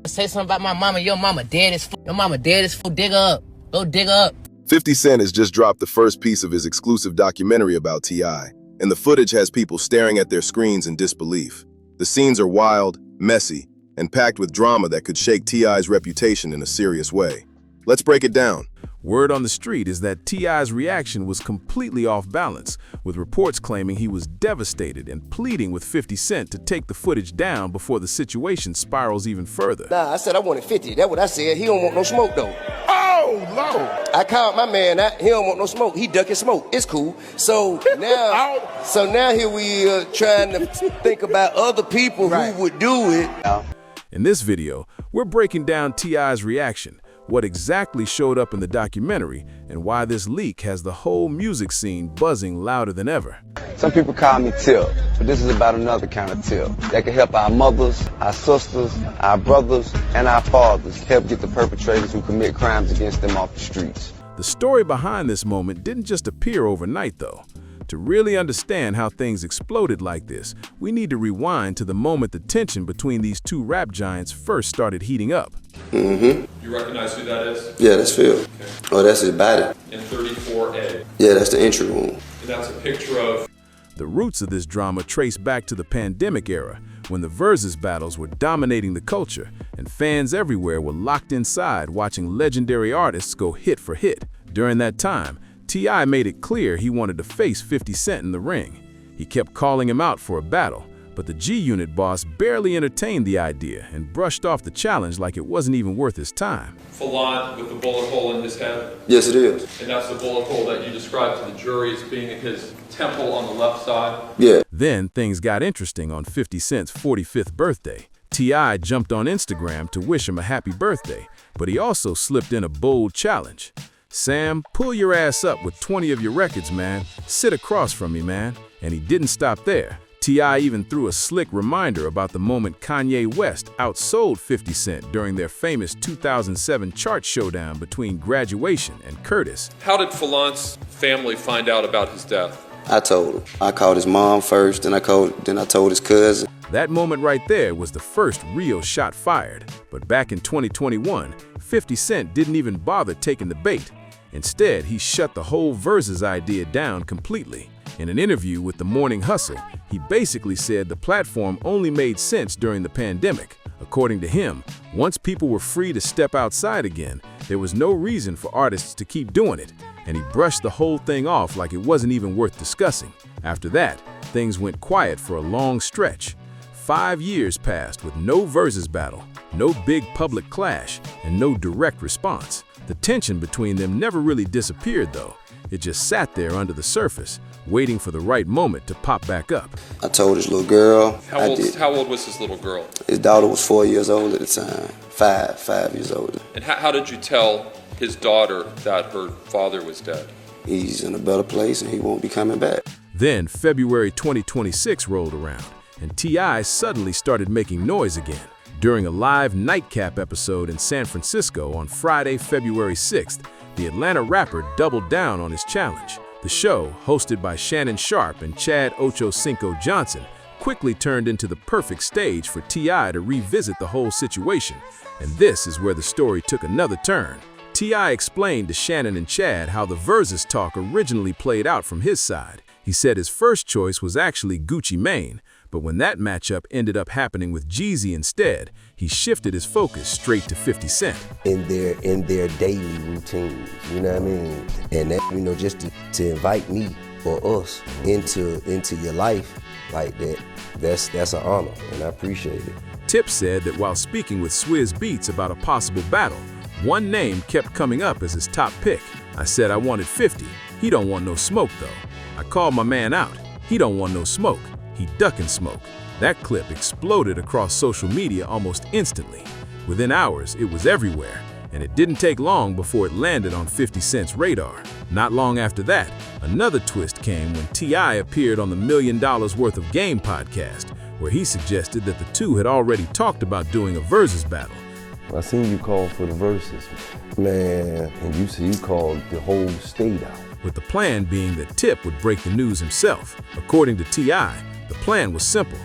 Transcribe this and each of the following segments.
Say something about my mama. Your mama dead as fuck. Your mama dead as fuck. Dig her up. Go dig her up. 50 Cent has just dropped the first piece of his exclusive documentary about T.I., and the footage has people staring at their screens in disbelief. The scenes are wild, messy, and packed with drama that could shake T.I.'s reputation in a serious way. Let's break it down. Word on the street is that T.I.'s reaction was completely off balance, with reports claiming he was devastated and pleading with 50 Cent to take the footage down before the situation spirals even further. Nah, I said I wanted 50. That's what I said. He don't want no smoke, though. Oh, Lord. I called my man out. He don't want no smoke. He ducking smoke. It's cool. So now here we are trying to think about other people who would do it. In this video, we're breaking down T.I.'s reaction, what exactly showed up in the documentary, and why this leak has the whole music scene buzzing louder than ever. Some people call me Tip, but this is about another kind of tip that can help our mothers, our sisters, our brothers, and our fathers help get the perpetrators who commit crimes against them off the streets. The story behind this moment didn't just appear overnight, though. To really understand how things exploded like this, we need to rewind to the moment the tension between these two rap giants first started heating up. You recognize who that is? Yeah, that's Phil. Okay. Oh, that's his body. In 34A. Yeah, that's the entry room. And that's a picture of... The roots of this drama trace back to the pandemic era, when the versus battles were dominating the culture, and fans everywhere were locked inside watching legendary artists go hit for hit. During that time, T.I. made it clear he wanted to face 50 Cent in the ring. He kept calling him out for a battle, but the G-Unit boss barely entertained the idea and brushed off the challenge like it wasn't even worth his time. Fallon with the bullet hole in his head? Yes, it is. And that's the bullet hole that you described to the jury as being in his temple on the left side? Yeah. Then things got interesting on 50 Cent's 45th birthday. T.I. jumped on Instagram to wish him a happy birthday, but he also slipped in a bold challenge. Sam, pull your ass up with 20 of your records, man. Sit across from me, man. And he didn't stop there. T.I. even threw a slick reminder about the moment Kanye West outsold 50 Cent during their famous 2007 chart showdown between Graduation and Curtis. How did Fallon's family find out about his death? I told him. I called his mom first, then I told his cousin. That moment right there was the first real shot fired. But back in 2021, 50 Cent didn't even bother taking the bait. Instead, he shut the whole versus idea down completely. In an interview with The Morning Hustle, he basically said the platform only made sense during the pandemic. According to him, once people were free to step outside again, there was no reason for artists to keep doing it, and he brushed the whole thing off like it wasn't even worth discussing. After that, things went quiet for a long stretch. 5 years passed with no versus battle, no big public clash, and no direct response. The tension between them never really disappeared, though. It just sat there under the surface, waiting for the right moment to pop back up. I told his little girl. How old was his little girl? His daughter was 4 years old at the time. Five years old. And how did you tell his daughter that her father was dead? He's in a better place and he won't be coming back. Then February 2026 rolled around, and T.I. suddenly started making noise again. During a live nightcap episode in San Francisco on Friday, February 6th, the Atlanta rapper doubled down on his challenge. The show, hosted by Shannon Sharpe and Chad Ocho Cinco Johnson, quickly turned into the perfect stage for T.I. to revisit the whole situation. And this is where the story took another turn. T.I. explained to Shannon and Chad how the versus talk originally played out from his side. He said his first choice was actually Gucci Mane, but when that matchup ended up happening with Jeezy instead, he shifted his focus straight to 50 Cent. In their daily routines, you know what I mean? And that, just to invite me or us into your life like that's an honor, and I appreciate it. Tip said that while speaking with Swizz Beatz about a possible battle, one name kept coming up as his top pick. I said I wanted 50. He don't want no smoke, though. I called my man out. He don't want no smoke. He ducking smoke. That clip exploded across social media almost instantly. Within hours, it was everywhere, and it didn't take long before it landed on 50 Cent's radar. Not long after that, another twist came when T.I. appeared on the $1 Million Worth of Game podcast, where he suggested that the two had already talked about doing a versus battle. I seen you call for the verses, man, and you called the whole state out. With the plan being that Tip would break the news himself. According to T.I., the plan was simple.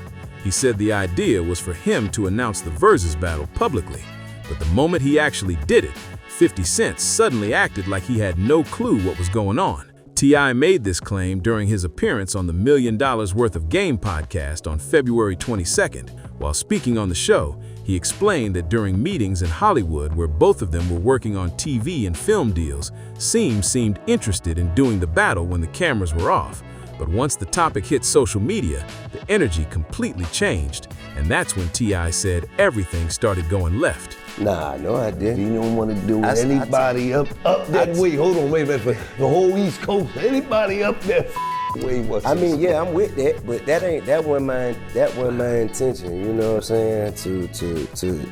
He said the idea was for him to announce the versus battle publicly, but the moment he actually did it, 50 Cent suddenly acted like he had no clue what was going on. T.I. made this claim during his appearance on the $1 Million Worth of Game podcast on February 22nd. While speaking on the show, he explained that during meetings in Hollywood where both of them were working on TV and film deals, seemed interested in doing the battle when the cameras were off. But once the topic hit social media, the energy completely changed, and that's when T.I. said everything started going left. Nah, no, I didn't. You don't want to do anybody up that way. Hold on, wait a minute. The whole East Coast, anybody up that way was. I mean, yeah, I'm with that, but that wasn't my intention. You know what I'm saying?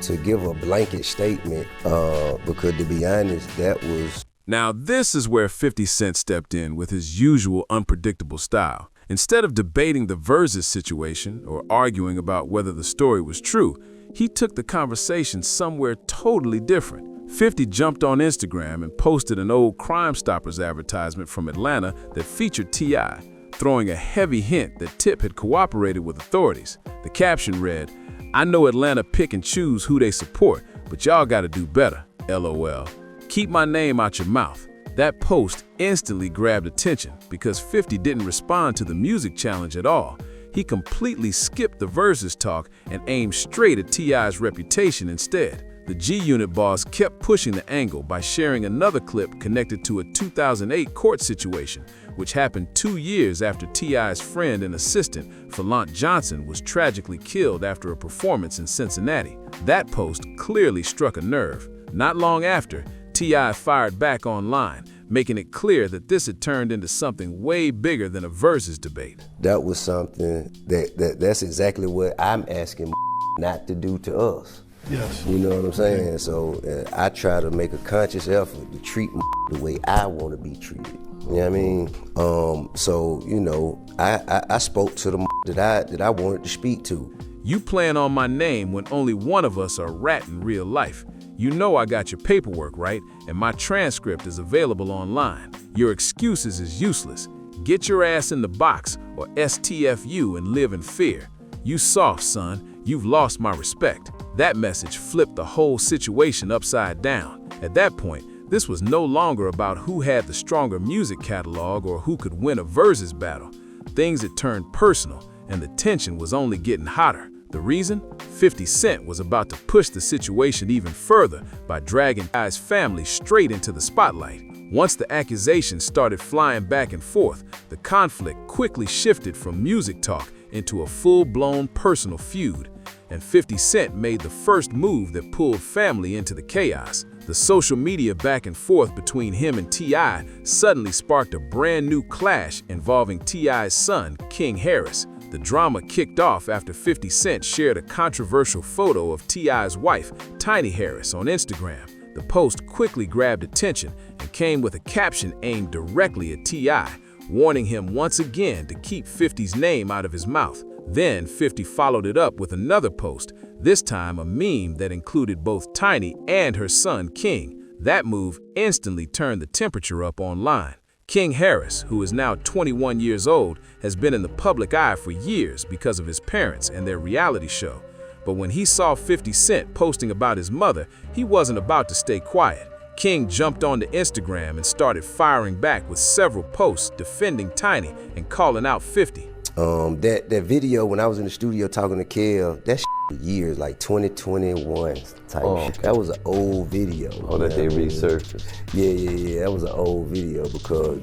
To give a blanket statement, because to be honest, that was. Now, this is where 50 Cent stepped in with his usual unpredictable style. Instead of debating the versus situation or arguing about whether the story was true, he took the conversation somewhere totally different. 50 jumped on Instagram and posted an old Crime Stoppers advertisement from Atlanta that featured T.I., throwing a heavy hint that Tip had cooperated with authorities. The caption read, "I know Atlanta pick and choose who they support, but y'all gotta do better, LOL. Keep my name out your mouth." That post instantly grabbed attention because 50 didn't respond to the music challenge at all. He completely skipped the versus talk and aimed straight at T.I.'s reputation instead. The G-Unit boss kept pushing the angle by sharing another clip connected to a 2008 court situation, which happened 2 years after T.I.'s friend and assistant, Falant Johnson, was tragically killed after a performance in Cincinnati. That post clearly struck a nerve. Not long after, T.I. fired back online, making it clear that this had turned into something way bigger than a versus debate. That was something that's exactly what I'm asking not to do to us. Yes. You know what I'm saying? So I try to make a conscious effort to treat the way I want to be treated. You know what I mean? So, you know, I spoke to the that I wanted to speak to. You playing on my name when only one of us are rat in real life. You know I got your paperwork, right? And my transcript is available online. Your excuses is useless. Get your ass in the box or STFU and live in fear. You soft, son. You've lost my respect. That message flipped the whole situation upside down. At that point, this was no longer about who had the stronger music catalog or who could win a versus battle. Things had turned personal, and the tension was only getting hotter. The reason? 50 Cent was about to push the situation even further by dragging T.I.'s family straight into the spotlight. Once the accusations started flying back and forth, the conflict quickly shifted from music talk into a full-blown personal feud, and 50 Cent made the first move that pulled family into the chaos. The social media back and forth between him and T.I. suddenly sparked a brand new clash involving T.I.'s son, King Harris. The drama kicked off after 50 Cent shared a controversial photo of T.I.'s wife, Tiny Harris, on Instagram. The post quickly grabbed attention and came with a caption aimed directly at T.I., warning him once again to keep 50's name out of his mouth. Then 50 followed it up with another post, this time a meme that included both Tiny and her son, King. That move instantly turned the temperature up online. King Harris, who is now 21 years old, has been in the public eye for years because of his parents and their reality show. But when he saw 50 Cent posting about his mother, he wasn't about to stay quiet. King jumped onto Instagram and started firing back with several posts defending Tiny and calling out 50. That video when I was in the studio talking to Kel, that years, like 2021 type shit. That was an old video. Oh, that they resurfaced. Yeah, that was an old video because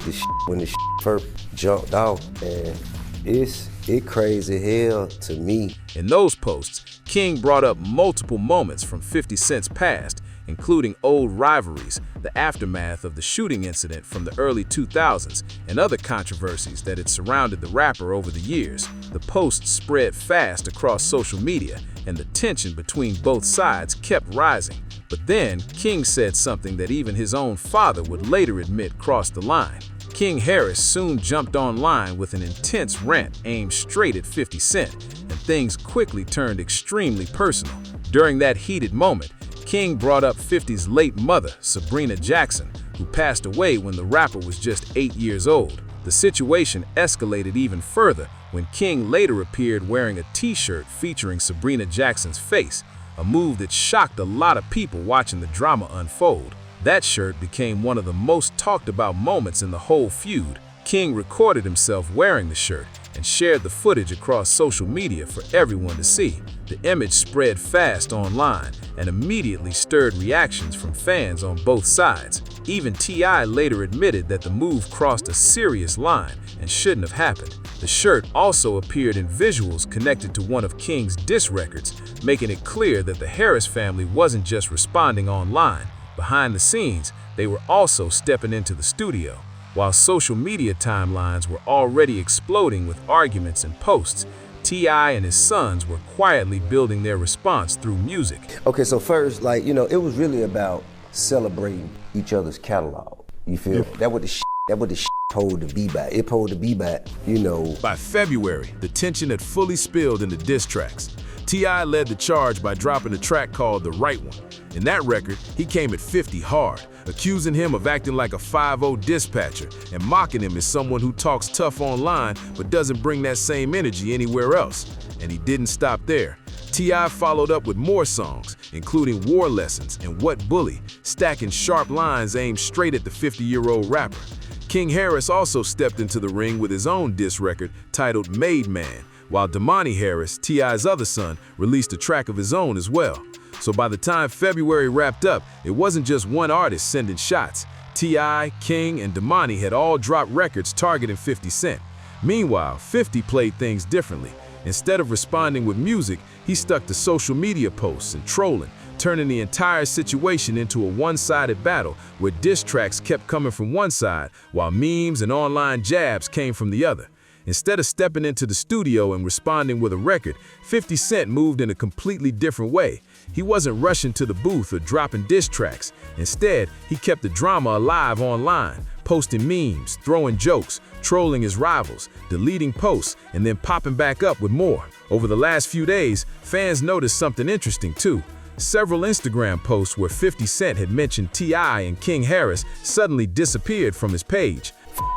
when the first jumped off, and it crazy hell to me. In those posts, King brought up multiple moments from 50 Cent's past, including old rivalries, the aftermath of the shooting incident from the early 2000s, and other controversies that had surrounded the rapper over the years. The posts spread fast across social media, and the tension between both sides kept rising. But then, King said something that even his own father would later admit crossed the line. King Harris soon jumped online with an intense rant aimed straight at 50 Cent, and things quickly turned extremely personal. During that heated moment, King brought up 50's late mother, Sabrina Jackson, who passed away when the rapper was just 8 years old. The situation escalated even further when King later appeared wearing a t-shirt featuring Sabrina Jackson's face, a move that shocked a lot of people watching the drama unfold. That shirt became one of the most talked about moments in the whole feud. King recorded himself wearing the shirt and shared the footage across social media for everyone to see. The image spread fast online and immediately stirred reactions from fans on both sides. Even T.I. later admitted that the move crossed a serious line and shouldn't have happened. The shirt also appeared in visuals connected to one of King's diss records, making it clear that the Harris family wasn't just responding online. Behind the scenes, they were also stepping into the studio. While social media timelines were already exploding with arguments and posts, T.I. and his sons were quietly building their response through music. Okay, so first, like, you know, it was really about celebrating each other's catalog. You feel? Yeah. That what the shit told to be back. It told to be back, you know. By February, the tension had fully spilled into diss tracks. T.I. led the charge by dropping a track called The Right One. In that record, he came at 50 hard, accusing him of acting like a 5-0 dispatcher and mocking him as someone who talks tough online but doesn't bring that same energy anywhere else. And he didn't stop there. T.I. followed up with more songs, including War Lessons and What Bully, stacking sharp lines aimed straight at the 50-year-old rapper. King Harris also stepped into the ring with his own diss record titled Made Man, while Damani Harris, T.I.'s other son, released a track of his own as well. So by the time February wrapped up, it wasn't just one artist sending shots. T.I., King, and Damani had all dropped records targeting 50 Cent. Meanwhile, 50 played things differently. Instead of responding with music, he stuck to social media posts and trolling, turning the entire situation into a one-sided battle where diss tracks kept coming from one side while memes and online jabs came from the other. Instead of stepping into the studio and responding with a record, 50 Cent moved in a completely different way. He wasn't rushing to the booth or dropping diss tracks. Instead, he kept the drama alive online, posting memes, throwing jokes, trolling his rivals, deleting posts, and then popping back up with more. Over the last few days, fans noticed something interesting too. Several Instagram posts where 50 Cent had mentioned T.I. and King Harris suddenly disappeared from his page.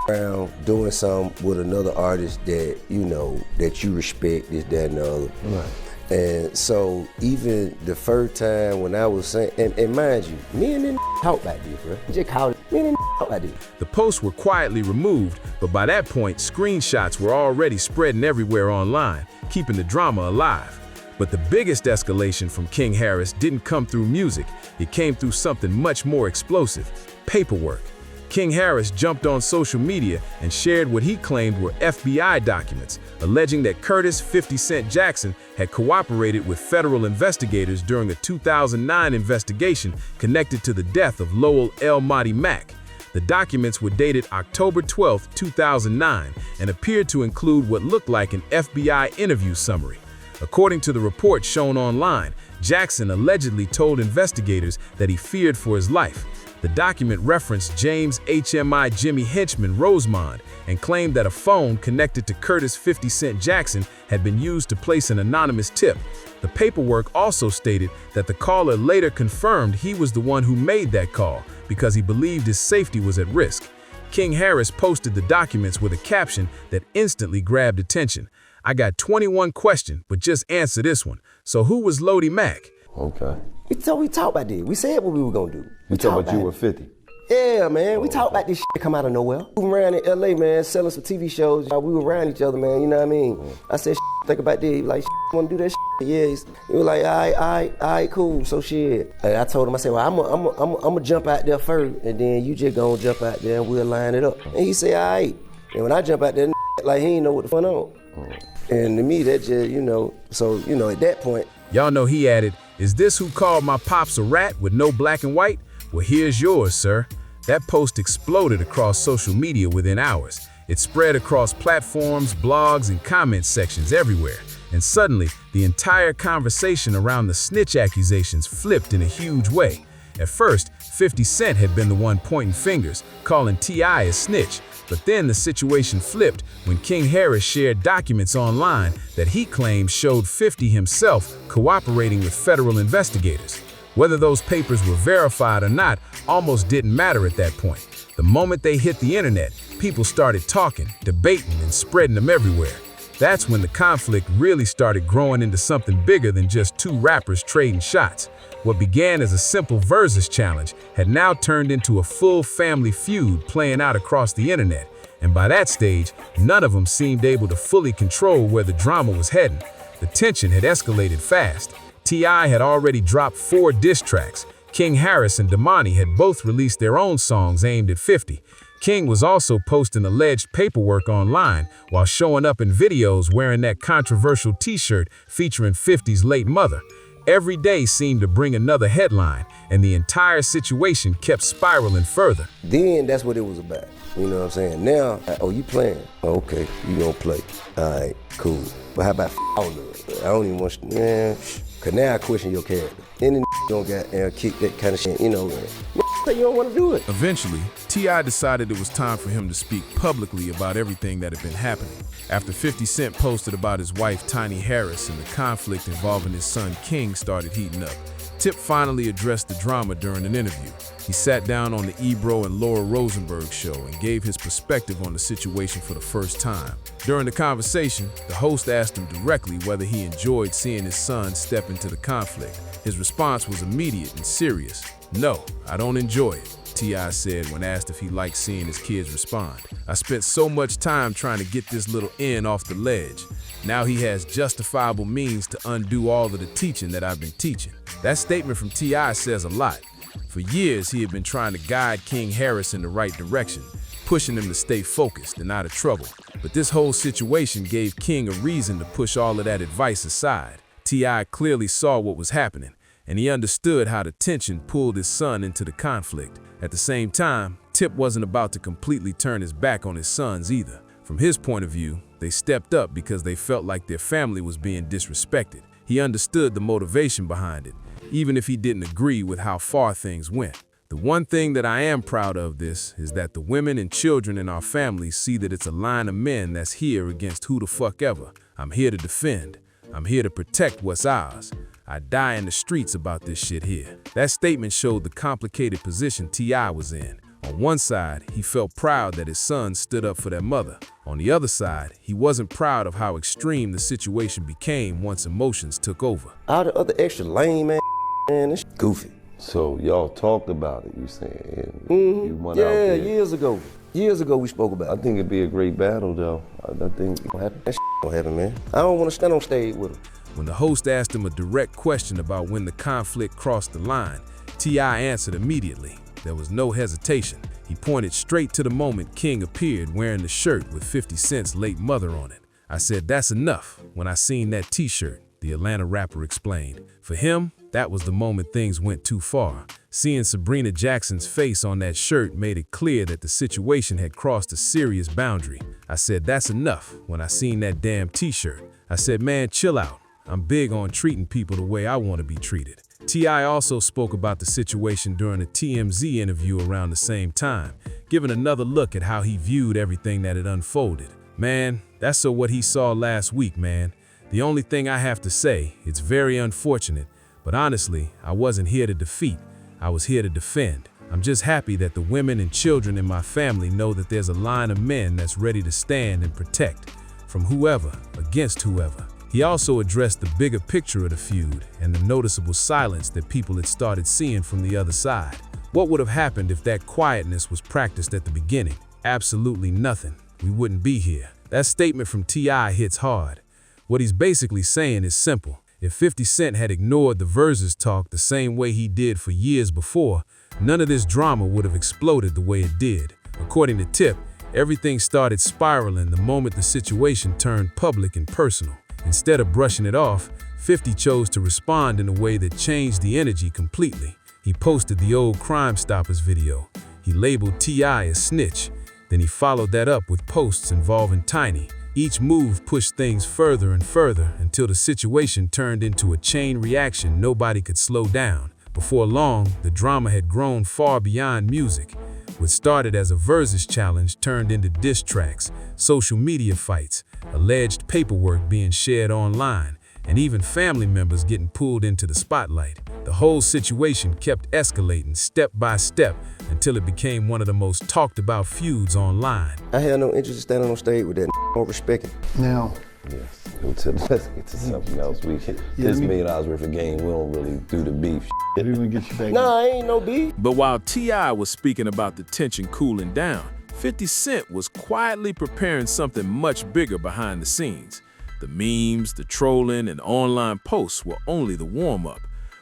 Around doing something with another artist that, you know, that you respect, this, that, and the other. Right. And so even the first time when I was saying, and mind you, me and them talk about this, bro. Just call it, me and them talk about this. The posts were quietly removed, but by that point, screenshots were already spreading everywhere online, keeping the drama alive. But the biggest escalation from King Harris didn't come through music. It came through something much more explosive: paperwork. King Harris jumped on social media and shared what he claimed were FBI documents, alleging that Curtis 50 Cent Jackson had cooperated with federal investigators during a 2009 investigation connected to the death of Lowell L. Monty Mack. The documents were dated October 12, 2009, and appeared to include what looked like an FBI interview summary. According to the report shown online, Jackson allegedly told investigators that he feared for his life. The document referenced James HMI Jimmy Henchman Rosemond and claimed that a phone connected to Curtis 50 Cent Jackson had been used to place an anonymous tip. The paperwork also stated that the caller later confirmed he was the one who made that call because he believed his safety was at risk. King Harris posted the documents with a caption that instantly grabbed attention. "I got 21 questions, but just answer this one. So who was Lodi Mack?" Okay. We talked about this. We said what we were gonna do. We talked about you were 50. Yeah, man. We talked about this shit come out of nowhere. We were around in LA, man, selling some TV shows. We were around each other, man. You know what I mean? I said, think about this. He was like, wanna do that shit? Yeah. He was like, all right, cool. So shit. I told him, I said, well, I'm gonna jump out there first, and then you just gonna jump out there and we'll line it up. And he said, all right. And when I jump out there, like he ain't know what the fuck on. And to me, that just, you know, so, you know, at that point. Y'all know he added, "Is this who called my pops a rat with no black and white? Well, here's yours, sir." That post exploded across social media within hours. It spread across platforms, blogs, and comment sections everywhere. And suddenly, the entire conversation around the snitch accusations flipped in a huge way. At first, 50 Cent had been the one pointing fingers, calling T.I. a snitch. But then the situation flipped when King Harris shared documents online that he claimed showed 50 himself cooperating with federal investigators. Whether those papers were verified or not almost didn't matter at that point. The moment they hit the internet, people started talking, debating, and spreading them everywhere. That's when the conflict really started growing into something bigger than just two rappers trading shots. What began as a simple versus challenge had now turned into a full family feud playing out across the internet. And by that stage, none of them seemed able to fully control where the drama was heading. The tension had escalated fast. T.I. had already dropped 4 diss tracks. King Harris and Damani had both released their own songs aimed at 50. King was also posting alleged paperwork online while showing up in videos wearing that controversial t-shirt featuring 50's late mother. Every day seemed to bring another headline, and the entire situation kept spiraling further. Then that's what it was about. You know what I'm saying? Now, oh, you playing? Oh, okay, you gonna play. All right, cool. But how about all of it? I don't even want you, man. Cause now I question your character. Any don't got kick that kind of shit, you know, you don't want to do it. Eventually, T.I. decided it was time for him to speak publicly about everything that had been happening. After 50 Cent posted about his wife, Tiny Harris, and the conflict involving his son, King, started heating up, Tip finally addressed the drama during an interview. He sat down on the Ebro and Laura Rosenberg show and gave his perspective on the situation for the first time. During the conversation, the host asked him directly whether he enjoyed seeing his son step into the conflict. His response was immediate and serious. "No, I don't enjoy it," T.I. said when asked if he liked seeing his kids respond. "I spent so much time trying to get this little end off the ledge. Now he has justifiable means to undo all of the teaching that I've been teaching." That statement from T.I. says a lot. For years, he had been trying to guide King Harris in the right direction, pushing him to stay focused and out of trouble. But this whole situation gave King a reason to push all of that advice aside. T.I. clearly saw what was happening, and he understood how the tension pulled his son into the conflict. At the same time, Tip wasn't about to completely turn his back on his sons either. From his point of view, they stepped up because they felt like their family was being disrespected. He understood the motivation behind it, even if he didn't agree with how far things went. The one thing that I am proud of this is that the women and children in our family see that it's a line of men that's here against who the fuck ever. I'm here to defend. I'm here to protect what's ours. I die in the streets about this shit here. That statement showed the complicated position T.I. was in. On one side, he felt proud that his son stood up for their mother. On the other side, he wasn't proud of how extreme the situation became once emotions took over. All the other extra lame, man, it's goofy. So y'all talked about it, you saying? You went out there. Years ago. Years ago we spoke about it. I think it'd be a great battle, though. I think that shit gonna happen, man. I don't want to stand on stage with him. When the host asked him a direct question about when the conflict crossed the line, T.I. answered immediately. There was no hesitation. He pointed straight to the moment King appeared wearing the shirt with 50 Cent's late mother on it. "I said that's enough when I seen that t-shirt," the Atlanta rapper explained. For him, that was the moment things went too far. Seeing Sabrina Jackson's face on that shirt made it clear that the situation had crossed a serious boundary. "I said that's enough when I seen that damn t-shirt. I said, man, chill out. I'm big on treating people the way I want to be treated." T.I. also spoke about the situation during a TMZ interview around the same time, giving another look at how he viewed everything that had unfolded. "Man, that's so what he saw last week, man. The only thing I have to say, it's very unfortunate, but honestly, I wasn't here to defeat. I was here to defend. I'm just happy that the women and children in my family know that there's a line of men that's ready to stand and protect, from whoever, against whoever." He also addressed the bigger picture of the feud and the noticeable silence that people had started seeing from the other side. What would have happened if that quietness was practiced at the beginning? Absolutely nothing. We wouldn't be here. That statement from T.I. hits hard. What he's basically saying is simple. If 50 Cent had ignored the versus talk the same way he did for years before, none of this drama would have exploded the way it did. According to Tip, everything started spiraling the moment the situation turned public and personal. Instead of brushing it off, 50 chose to respond in a way that changed the energy completely. He posted the old Crime Stoppers video. He labeled T.I. a snitch. Then he followed that up with posts involving Tiny. Each move pushed things further and further until the situation turned into a chain reaction nobody could slow down. Before long, the drama had grown far beyond music. What started as a versus challenge turned into diss tracks, social media fights, alleged paperwork being shared online, and even family members getting pulled into the spotlight. The whole situation kept escalating step by step until it became one of the most talked about feuds online. I had no interest in standing on stage with that or respecting. Now, Yes. Let's get to something else. This $1 million worth of game, we don't really do the beef. We're gonna get you back. Nah, ain't no beef. But while T.I. was speaking about the tension cooling down, 50 Cent was quietly preparing something much bigger behind the scenes. The memes, the trolling, and online posts were only the warm-up.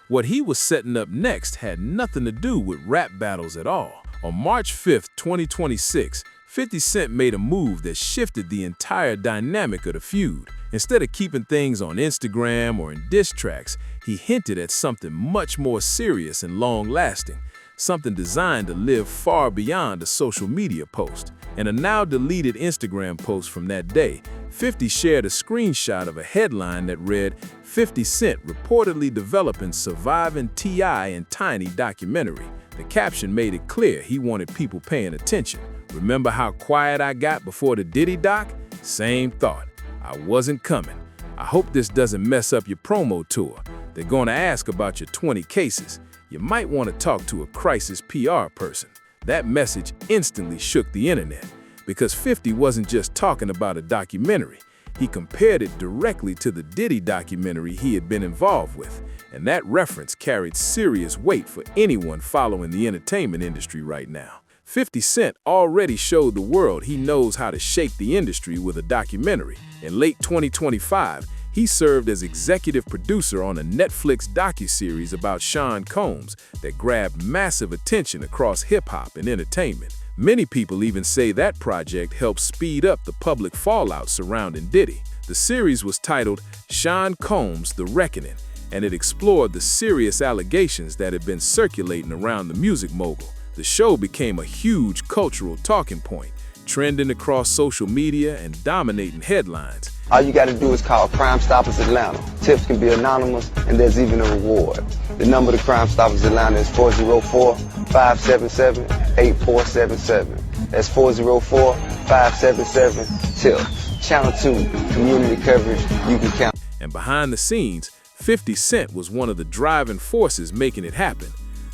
What he was setting up next had nothing to do with rap battles at all. On March 5th, 2026, 50 Cent made a move that shifted the entire dynamic of the feud. Instead of keeping things on Instagram or in diss tracks, he hinted at something much more serious and long-lasting, something designed to live far beyond a social media post. In a now-deleted Instagram post from that day, 50 shared a screenshot of a headline that read, 50 Cent reportedly developing Surviving T.I. and Tiny documentary. The caption made it clear he wanted people paying attention. Remember how quiet I got before the Diddy doc? Same thought. I wasn't coming. I hope this doesn't mess up your promo tour. They're going to ask about your 20 cases. You might want to talk to a crisis PR person. That message instantly shook the internet because 50 wasn't just talking about a documentary. He compared it directly to the Diddy documentary he had been involved with, and that reference carried serious weight for anyone following the entertainment industry right now. 50 Cent already showed the world he knows how to shake the industry with a documentary. In late 2025, he served as executive producer on a Netflix docuseries about Sean Combs that grabbed massive attention across hip-hop and entertainment. Many people even say that project helped speed up the public fallout surrounding Diddy. The series was titled Sean Combs: The Reckoning, and it explored the serious allegations that had been circulating around the music mogul. The show became a huge cultural talking point, trending across social media and dominating headlines. All you gotta do is call Crime Stoppers Atlanta. Tips can be anonymous, and there's even a reward. The number to Crime Stoppers Atlanta is 404-577-8477. That's 404-577-TIPS. Channel 2, community coverage you can count. And behind the scenes, 50 Cent was one of the driving forces making it happen.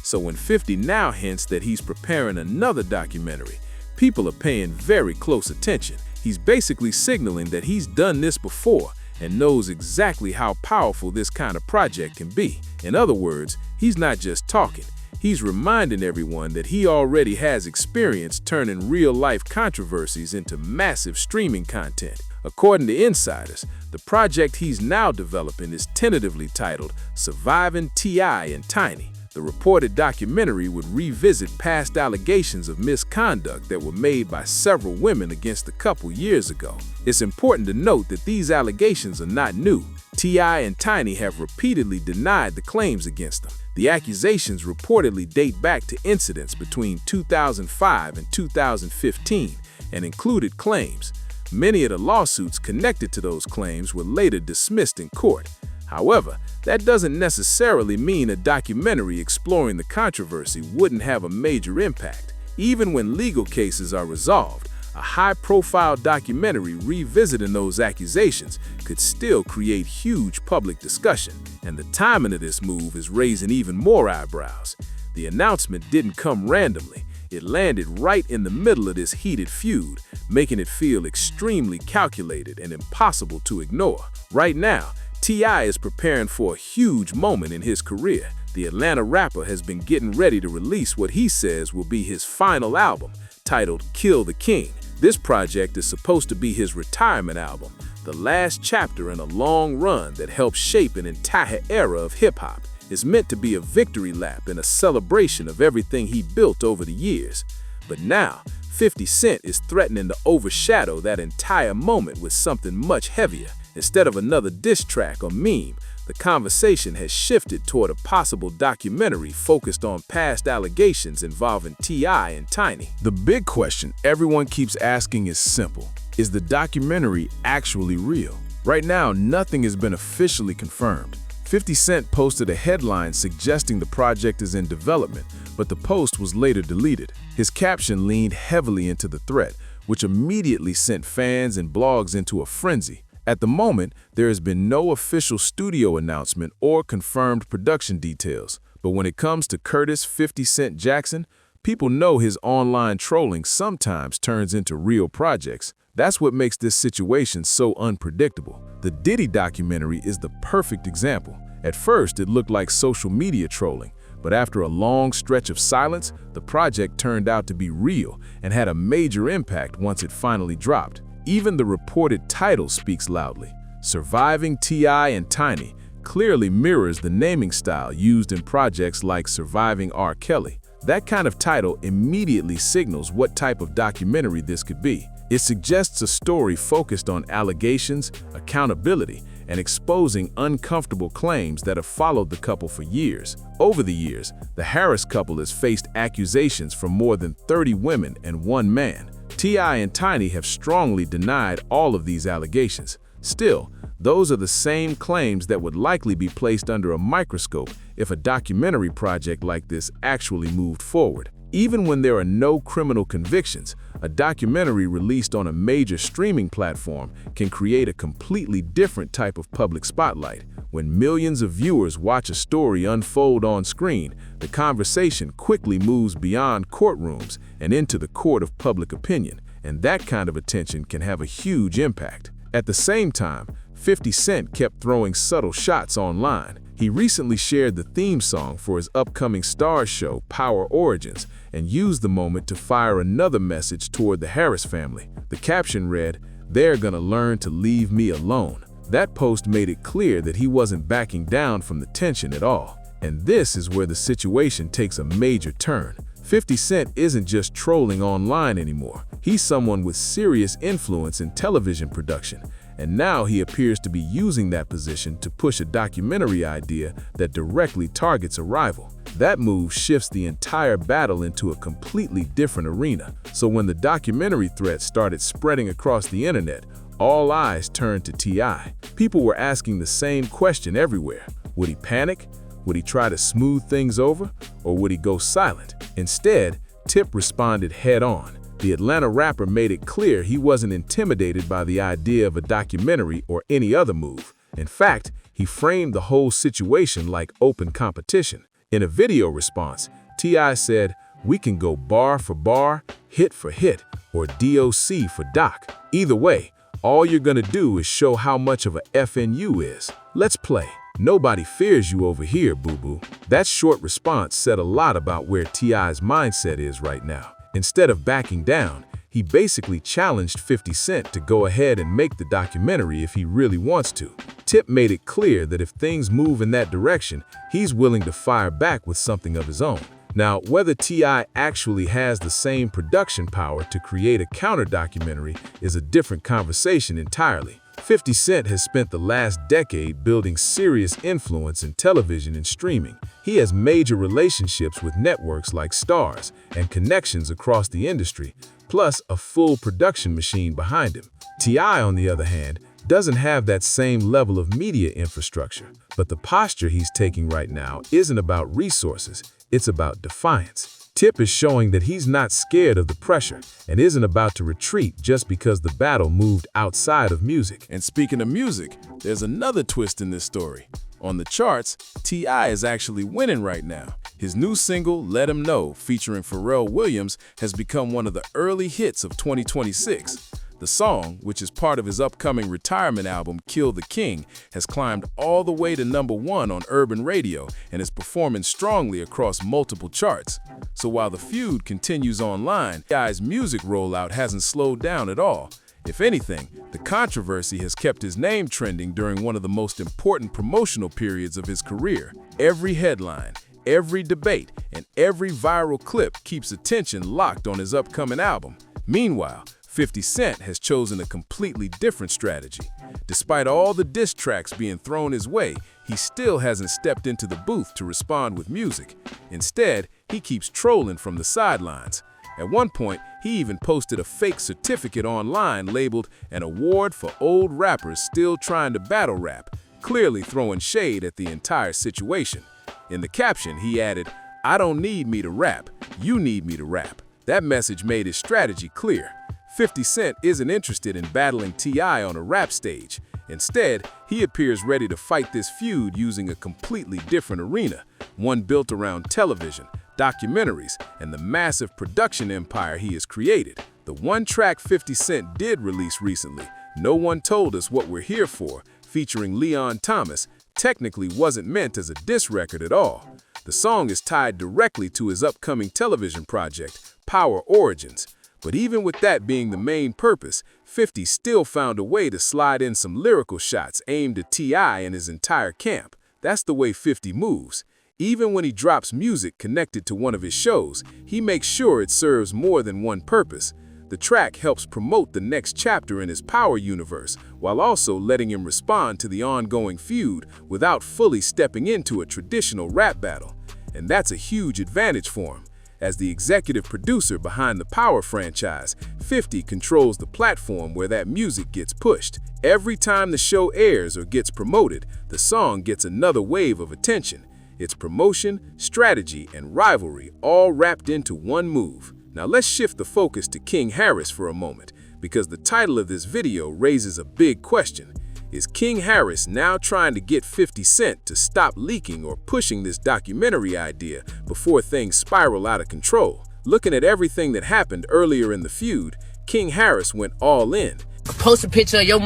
So when 50 now hints that he's preparing another documentary, people are paying very close attention. He's basically signaling that he's done this before and knows exactly how powerful this kind of project can be. In other words, he's not just talking. He's reminding everyone that he already has experience turning real-life controversies into massive streaming content. According to insiders, the project he's now developing is tentatively titled Surviving T.I. and Tiny. The reported documentary would revisit past allegations of misconduct that were made by several women against the couple years ago. It's important to note that these allegations are not new. T.I. and Tiny have repeatedly denied the claims against them. The accusations reportedly date back to incidents between 2005 and 2015 and included claims. Many of the lawsuits connected to those claims were later dismissed in court. However, that doesn't necessarily mean a documentary exploring the controversy wouldn't have a major impact. Even when legal cases are resolved, a high-profile documentary revisiting those accusations could still create huge public discussion. And the timing of this move is raising even more eyebrows. The announcement didn't come randomly. It landed right in the middle of this heated feud, making it feel extremely calculated and impossible to ignore. Right now, T.I. is preparing for a huge moment in his career. The Atlanta rapper has been getting ready to release what he says will be his final album, titled Kill the King. This project is supposed to be his retirement album, the last chapter in a long run that helped shape an entire era of hip-hop. It's meant to be a victory lap and a celebration of everything he built over the years. But now, 50 Cent is threatening to overshadow that entire moment with something much heavier. Instead of another diss track or meme, the conversation has shifted toward a possible documentary focused on past allegations involving T.I. and Tiny. The big question everyone keeps asking is simple. Is the documentary actually real? Right now, nothing has been officially confirmed. 50 Cent posted a headline suggesting the project is in development, but the post was later deleted. His caption leaned heavily into the threat, which immediately sent fans and blogs into a frenzy. At the moment, there has been no official studio announcement or confirmed production details, but when it comes to Curtis 50 Cent Jackson, people know his online trolling sometimes turns into real projects. That's what makes this situation so unpredictable. The Diddy documentary is the perfect example. At first, it looked like social media trolling, but after a long stretch of silence, the project turned out to be real and had a major impact once it finally dropped. Even the reported title speaks loudly. Surviving T.I. and Tiny clearly mirrors the naming style used in projects like Surviving R. Kelly. That kind of title immediately signals what type of documentary this could be. It suggests a story focused on allegations, accountability, and exposing uncomfortable claims that have followed the couple for years. Over the years, the Harris couple has faced accusations from more than 30 women and one man. T.I. and Tiny have strongly denied all of these allegations. Still, those are the same claims that would likely be placed under a microscope if a documentary project like this actually moved forward. Even when there are no criminal convictions, a documentary released on a major streaming platform can create a completely different type of public spotlight. When millions of viewers watch a story unfold on screen, the conversation quickly moves beyond courtrooms and into the court of public opinion, and that kind of attention can have a huge impact. At the same time, 50 Cent kept throwing subtle shots online. He recently shared the theme song for his upcoming Starz show, Power Origins, and used the moment to fire another message toward the Harris family. The caption read, "They're gonna learn to leave me alone." That post made it clear that he wasn't backing down from the tension at all. And this is where the situation takes a major turn. 50 Cent isn't just trolling online anymore. He's someone with serious influence in television production. And now he appears to be using that position to push a documentary idea that directly targets a rival. That move shifts the entire battle into a completely different arena. So when the documentary threat started spreading across the internet, all eyes turned to T.I. People were asking the same question everywhere. Would he panic? Would he try to smooth things over? Or would he go silent? Instead, Tip responded head-on. The Atlanta rapper made it clear he wasn't intimidated by the idea of a documentary or any other move. In fact, he framed the whole situation like open competition. In a video response, T.I. said, "We can go bar for bar, hit for hit, or DOC for doc. Either way, all you're gonna do is show how much of a FN you is. Let's play. Nobody fears you over here, boo-boo." That short response said a lot about where T.I.'s mindset is right now. Instead of backing down, he basically challenged 50 Cent to go ahead and make the documentary if he really wants to. Tip made it clear that if things move in that direction, he's willing to fire back with something of his own. Now, whether T.I. actually has the same production power to create a counter-documentary is a different conversation entirely. 50 Cent has spent the last decade building serious influence in television and streaming. He has major relationships with networks like Starz and connections across the industry, plus a full production machine behind him. T.I., on the other hand, doesn't have that same level of media infrastructure, but the posture he's taking right now isn't about resources, it's about defiance. Tip is showing that he's not scared of the pressure and isn't about to retreat just because the battle moved outside of music. And speaking of music, there's another twist in this story. On the charts, T.I. is actually winning right now. His new single, Let 'Em Know, featuring Pharrell Williams, has become one of the early hits of 2026. The song, which is part of his upcoming retirement album, Kill the King, has climbed all the way to #1 on urban radio and is performing strongly across multiple charts. So while the feud continues online, T.I.'s music rollout hasn't slowed down at all. If anything, the controversy has kept his name trending during one of the most important promotional periods of his career. Every headline, every debate, and every viral clip keeps attention locked on his upcoming album. Meanwhile, 50 Cent has chosen a completely different strategy. Despite all the diss tracks being thrown his way, he still hasn't stepped into the booth to respond with music. Instead, he keeps trolling from the sidelines. At one point, he even posted a fake certificate online labeled "An Award for Old Rappers Still Trying to Battle Rap," clearly throwing shade at the entire situation. In the caption, he added, "I don't need me to rap, you need me to rap." That message made his strategy clear. 50 Cent isn't interested in battling T.I. on a rap stage. Instead, he appears ready to fight this feud using a completely different arena, one built around television, documentaries, and the massive production empire he has created. The one track 50 Cent did release recently, No One Told Us What We're Here For, featuring Leon Thomas, technically wasn't meant as a diss record at all. The song is tied directly to his upcoming television project, Power Origins. But even with that being the main purpose, 50 still found a way to slide in some lyrical shots aimed at T.I. and his entire camp. That's the way 50 moves. Even when he drops music connected to one of his shows, he makes sure it serves more than one purpose. The track helps promote the next chapter in his Power universe, while also letting him respond to the ongoing feud without fully stepping into a traditional rap battle. And that's a huge advantage for him. As the executive producer behind the Power franchise, 50 controls the platform where that music gets pushed. Every time the show airs or gets promoted, the song gets another wave of attention. It's promotion, strategy, and rivalry all wrapped into one move. Now let's shift the focus to King Harris for a moment, because the title of this video raises a big question. Is King Harris now trying to get 50 Cent to stop leaking or pushing this documentary idea before things spiral out of control? Looking at everything that happened earlier in the feud, King Harris went all in. Post a picture of your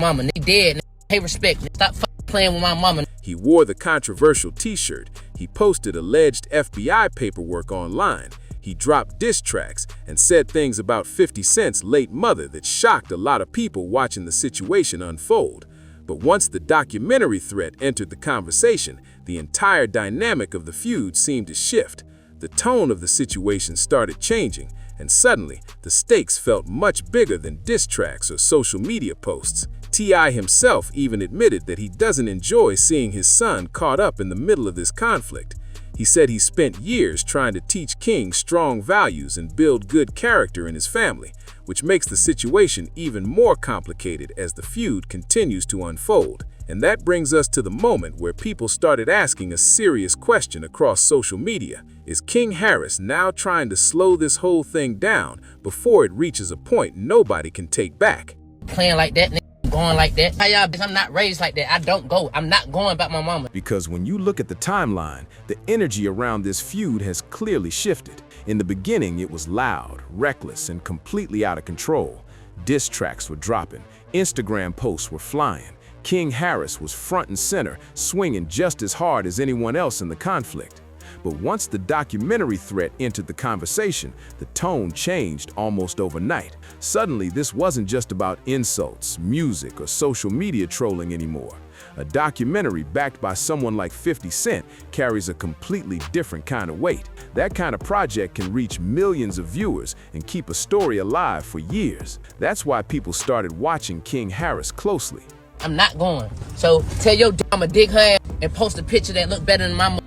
mama, nigga dead, nigga. Pay respect, nigga. Stop playing with my mama. He wore the controversial t-shirt. He posted alleged FBI paperwork online. He dropped diss tracks and said things about 50 Cent's late mother that shocked a lot of people watching the situation unfold. But once the documentary threat entered the conversation, the entire dynamic of the feud seemed to shift. The tone of the situation started changing, and suddenly, the stakes felt much bigger than diss tracks or social media posts. T.I. himself even admitted that he doesn't enjoy seeing his son caught up in the middle of this conflict. He said he spent years trying to teach King strong values and build good character in his family, which makes the situation even more complicated as the feud continues to unfold. And that brings us to the moment where people started asking a serious question across social media. Is King Harris now trying to slow this whole thing down before it reaches a point nobody can take back? Playing like that, nigga. Going like that. Hey, y'all, I'm not raised like that. I don't go. I'm not going about my mama. Because when you look at the timeline, the energy around this feud has clearly shifted. In the beginning, it was loud, reckless, and completely out of control. Diss tracks were dropping. Instagram posts were flying. King Harris was front and center, swinging just as hard as anyone else in the conflict. But once the documentary threat entered the conversation, the tone changed almost overnight. Suddenly, this wasn't just about insults, music, or social media trolling anymore. A documentary backed by someone like 50 Cent carries a completely different kind of weight. That kind of project can reach millions of viewers and keep a story alive for years. That's why people started watching King Harris closely. I'm not going. So tell your I'ma dig her ass and post a picture that look better than my mama.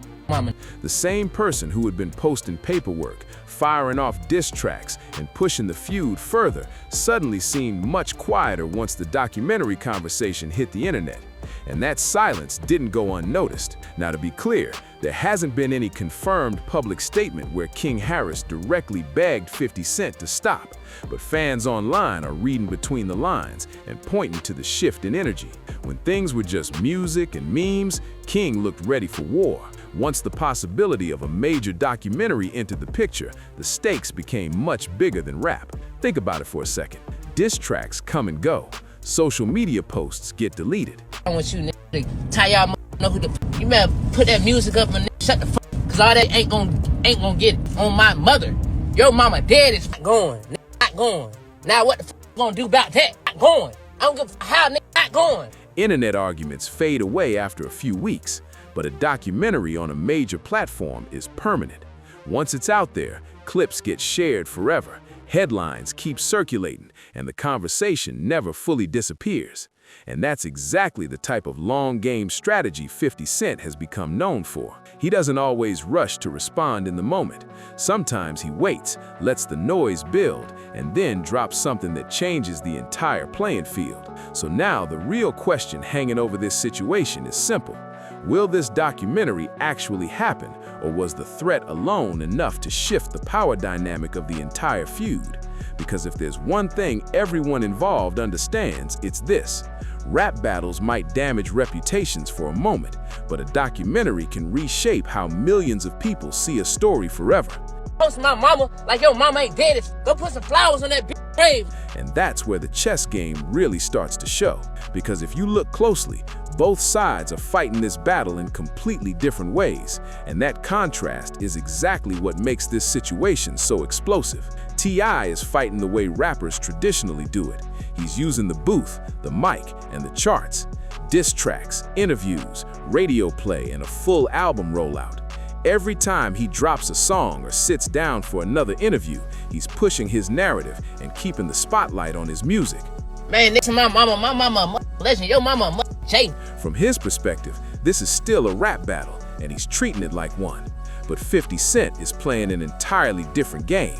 The same person who had been posting paperwork, firing off diss tracks, and pushing the feud further suddenly seemed much quieter once the documentary conversation hit the internet. And that silence didn't go unnoticed. Now, to be clear, there hasn't been any confirmed public statement where King Harris directly begged 50 Cent to stop, but fans online are reading between the lines and pointing to the shift in energy. When things were just music and memes, King looked ready for war. Once the possibility of a major documentary entered the picture, the stakes became much bigger than rap. Think about it for a second. Diss tracks come and go. Social media posts get deleted. I want you to tie y'all know who the you better put that music up and shut the cause all that ain't gonna get it on my mother. Your mama dead is going, not going. Now what the gonna do about that? Not going. I don't give how not going. Internet arguments fade away after a few weeks, but a documentary on a major platform is permanent. Once it's out there, clips get shared forever, headlines keep circulating, and the conversation never fully disappears. And that's exactly the type of long-game strategy 50 Cent has become known for. He doesn't always rush to respond in the moment. Sometimes he waits, lets the noise build, and then drops something that changes the entire playing field. So now the real question hanging over this situation is simple. Will this documentary actually happen, or was the threat alone enough to shift the power dynamic of the entire feud? Because if there's one thing everyone involved understands, it's this. Rap battles might damage reputations for a moment, but a documentary can reshape how millions of people see a story forever. Post my mama like your mama ain't dead. Go put some flowers on that bitch. brave. And that's where the chess game really starts to show. Because if you look closely, both sides are fighting this battle in completely different ways. And that contrast is exactly what makes this situation so explosive. T.I. is fighting the way rappers traditionally do it. He's using the booth, the mic, and the charts. Diss tracks, interviews, radio play, and a full album rollout. Every time he drops a song or sits down for another interview, he's pushing his narrative and keeping the spotlight on his music. Man, this is my mama, legend, your mama, Jay. From his perspective, this is still a rap battle, and he's treating it like one. But 50 Cent is playing an entirely different game.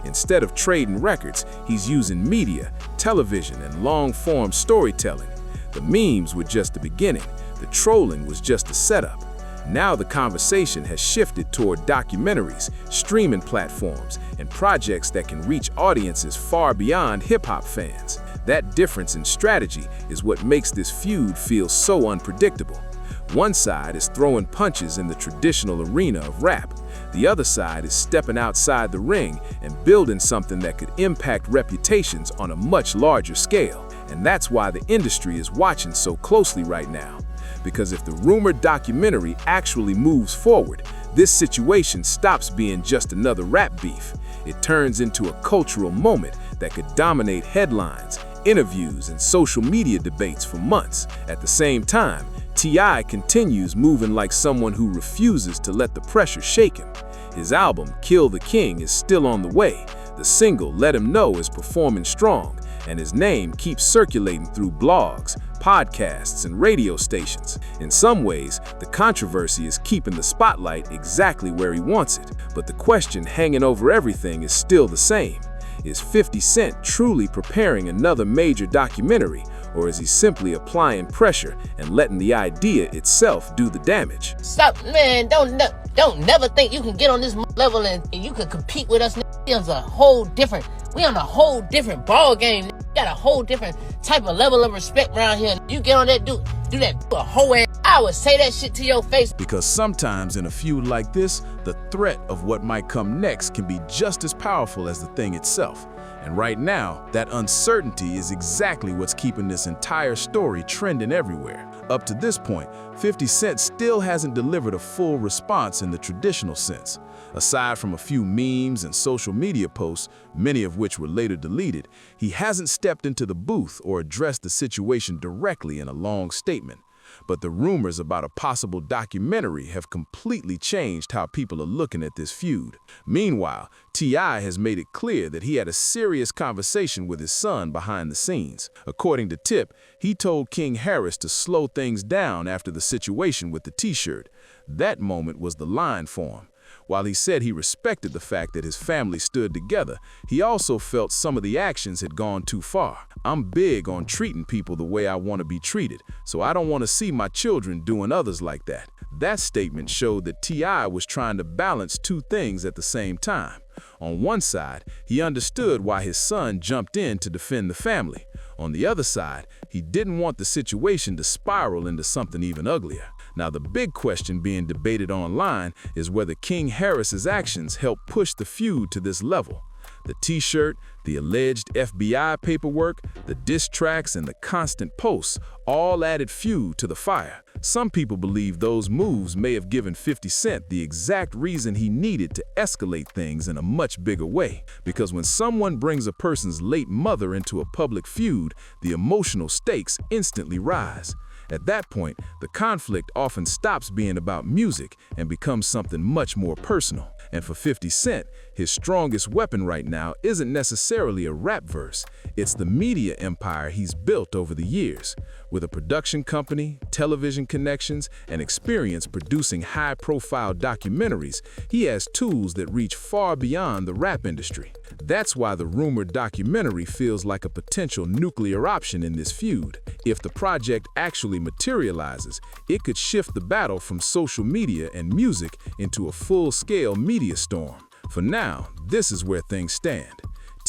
Instead of trading records, he's using media, television, and long-form storytelling. The memes were just the beginning. The trolling was just the setup. Now the conversation has shifted toward documentaries, streaming platforms, and projects that can reach audiences far beyond hip-hop fans. That difference in strategy is what makes this feud feel so unpredictable. One side is throwing punches in the traditional arena of rap. The other side is stepping outside the ring and building something that could impact reputations on a much larger scale. And that's why the industry is watching so closely right now. Because if the rumored documentary actually moves forward, this situation stops being just another rap beef. It turns into a cultural moment that could dominate headlines, interviews, and social media debates for months. At the same time, T.I. continues moving like someone who refuses to let the pressure shake him. His album, Kill the King, is still on the way. The single, Let Him Know, is performing strong, and his name keeps circulating through blogs, podcasts, and radio stations. In some ways, the controversy is keeping the spotlight exactly where he wants it. But the question hanging over everything is still the same. Is 50 Cent truly preparing another major documentary, or is he simply applying pressure and letting the idea itself do the damage? Stop, man, don't never think you can get on this level and you can compete with us. We on a whole different ball game. You got a whole different type of level of respect around here. You get on that, do that a whole ass. I would say that shit to your face. Because sometimes in a feud like this, the threat of what might come next can be just as powerful as the thing itself. And right now, that uncertainty is exactly what's keeping this entire story trending everywhere. Up to this point, 50 Cent still hasn't delivered a full response in the traditional sense. Aside from a few memes and social media posts, many of which were later deleted, he hasn't stepped into the booth or addressed the situation directly in a long statement. But the rumors about a possible documentary have completely changed how people are looking at this feud. Meanwhile, T.I. has made it clear that he had a serious conversation with his son behind the scenes. According to Tip, he told King Harris to slow things down after the situation with the t-shirt. That moment was the line for him. While he said he respected the fact that his family stood together, he also felt some of the actions had gone too far. I'm big on treating people the way I want to be treated, so I don't want to see my children doing others like that. That statement showed that T.I. was trying to balance two things at the same time. On one side, he understood why his son jumped in to defend the family. On the other side, he didn't want the situation to spiral into something even uglier. Now, the big question being debated online is whether King Harris's actions helped push the feud to this level. The t-shirt, the alleged FBI paperwork, the diss tracks, and the constant posts all added fuel to the fire. Some people believe those moves may have given 50 Cent the exact reason he needed to escalate things in a much bigger way. Because when someone brings a person's late mother into a public feud, the emotional stakes instantly rise. At that point, the conflict often stops being about music and becomes something much more personal. And for 50 Cent, his strongest weapon right now isn't necessarily a rap verse. It's the media empire he's built over the years. With a production company, television connections, and experience producing high-profile documentaries, he has tools that reach far beyond the rap industry. That's why the rumored documentary feels like a potential nuclear option in this feud. If the project actually materializes, it could shift the battle from social media and music into a full-scale media storm. For now, this is where things stand.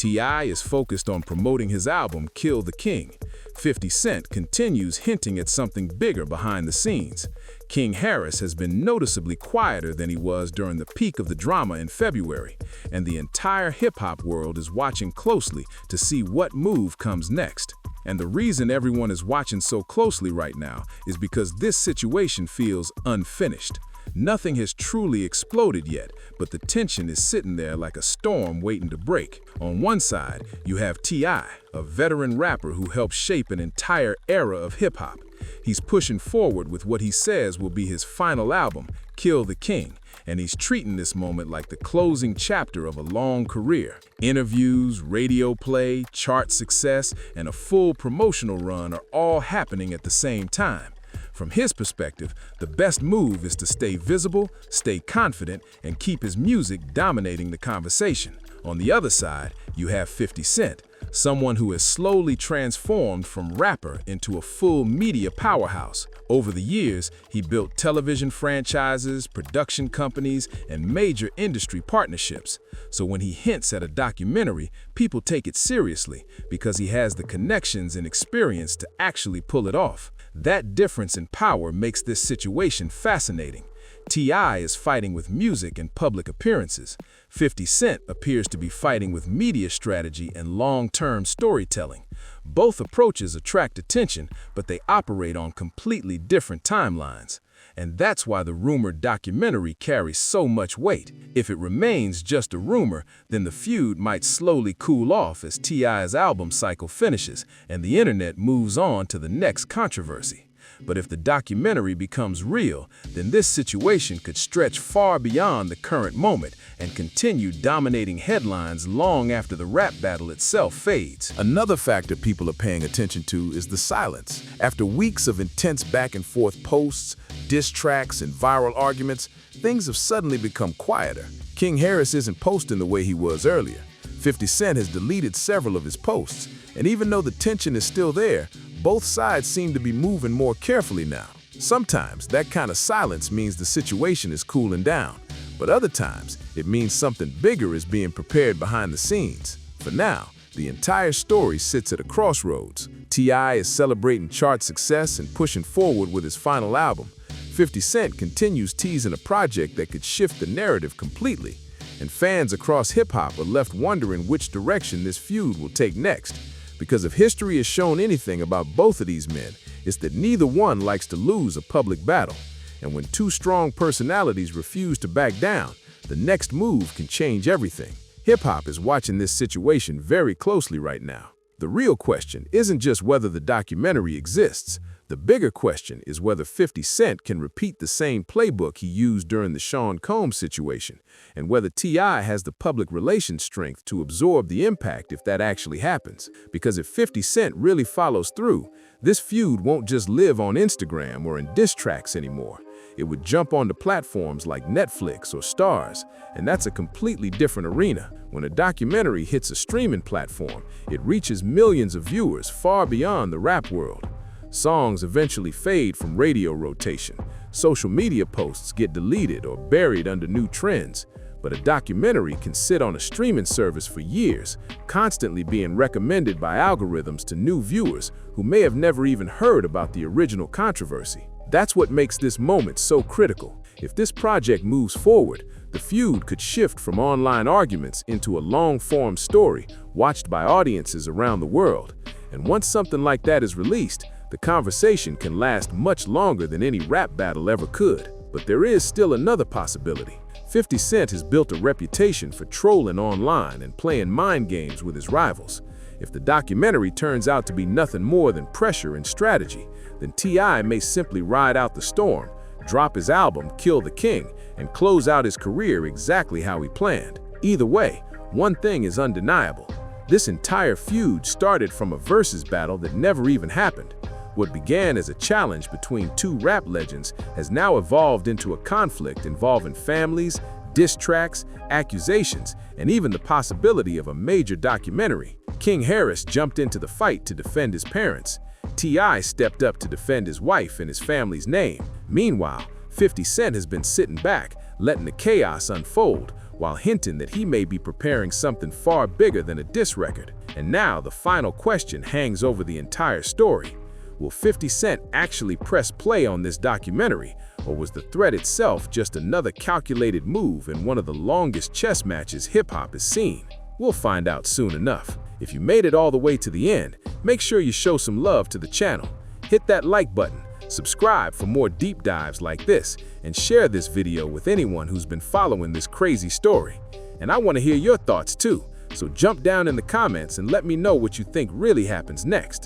T.I. is focused on promoting his album Kill the King. 50 Cent continues hinting at something bigger behind the scenes. King Harris has been noticeably quieter than he was during the peak of the drama in February, and the entire hip-hop world is watching closely to see what move comes next. And the reason everyone is watching so closely right now is because this situation feels unfinished. Nothing has truly exploded yet, but the tension is sitting there like a storm waiting to break. On one side, you have T.I., a veteran rapper who helped shape an entire era of hip-hop. He's pushing forward with what he says will be his final album, Kill the King, and he's treating this moment like the closing chapter of a long career. Interviews, radio play, chart success, and a full promotional run are all happening at the same time. From his perspective, the best move is to stay visible, stay confident, and keep his music dominating the conversation. On the other side, you have 50 Cent, someone who has slowly transformed from rapper into a full media powerhouse. Over the years, he built television franchises, production companies, and major industry partnerships. So when he hints at a documentary, people take it seriously because he has the connections and experience to actually pull it off. That difference in power makes this situation fascinating. T.I. is fighting with music and public appearances. 50 Cent appears to be fighting with media strategy and long-term storytelling. Both approaches attract attention, but they operate on completely different timelines. And that's why the rumored documentary carries so much weight. If it remains just a rumor, then the feud might slowly cool off as T.I.'s album cycle finishes and the internet moves on to the next controversy. But if the documentary becomes real, then this situation could stretch far beyond the current moment and continue dominating headlines long after the rap battle itself fades. Another factor people are paying attention to is the silence. After weeks of intense back-and-forth posts, diss tracks, and viral arguments, things have suddenly become quieter. King Harris isn't posting the way he was earlier. 50 Cent has deleted several of his posts, and even though the tension is still there, both sides seem to be moving more carefully now. Sometimes that kind of silence means the situation is cooling down, but other times it means something bigger is being prepared behind the scenes. For now, the entire story sits at a crossroads. T.I. is celebrating chart success and pushing forward with his final album. 50 Cent continues teasing a project that could shift the narrative completely, and fans across hip-hop are left wondering which direction this feud will take next. Because if history has shown anything about both of these men, it's that neither one likes to lose a public battle. And when two strong personalities refuse to back down, the next move can change everything. Hip-hop is watching this situation very closely right now. The real question isn't just whether the documentary exists. The bigger question is whether 50 Cent can repeat the same playbook he used during the Sean Combs situation, and whether T.I. has the public relations strength to absorb the impact if that actually happens. Because if 50 Cent really follows through, this feud won't just live on Instagram or in diss tracks anymore. It would jump onto platforms like Netflix or Stars, and that's a completely different arena. When a documentary hits a streaming platform, it reaches millions of viewers far beyond the rap world. Songs eventually fade from radio rotation. Social media posts get deleted or buried under new trends. But a documentary can sit on a streaming service for years, constantly being recommended by algorithms to new viewers who may have never even heard about the original controversy. That's what makes this moment so critical. If this project moves forward, the feud could shift from online arguments into a long-form story watched by audiences around the world. And once something like that is released, the conversation can last much longer than any rap battle ever could. But there is still another possibility. 50 Cent has built a reputation for trolling online and playing mind games with his rivals. If the documentary turns out to be nothing more than pressure and strategy, then T.I. may simply ride out the storm, drop his album Kill the King, and close out his career exactly how he planned. Either way, one thing is undeniable. This entire feud started from a versus battle that never even happened. What began as a challenge between two rap legends has now evolved into a conflict involving families, diss tracks, accusations, and even the possibility of a major documentary. King Harris jumped into the fight to defend his parents. T.I. stepped up to defend his wife and his family's name. Meanwhile, 50 Cent has been sitting back, letting the chaos unfold, while hinting that he may be preparing something far bigger than a diss record. And now the final question hangs over the entire story. Will 50 Cent actually press play on this documentary, or was the threat itself just another calculated move in one of the longest chess matches hip-hop has seen? We'll find out soon enough. If you made it all the way to the end, make sure you show some love to the channel. Hit that like button, subscribe for more deep dives like this, and share this video with anyone who's been following this crazy story. And I want to hear your thoughts too, so jump down in the comments and let me know what you think really happens next.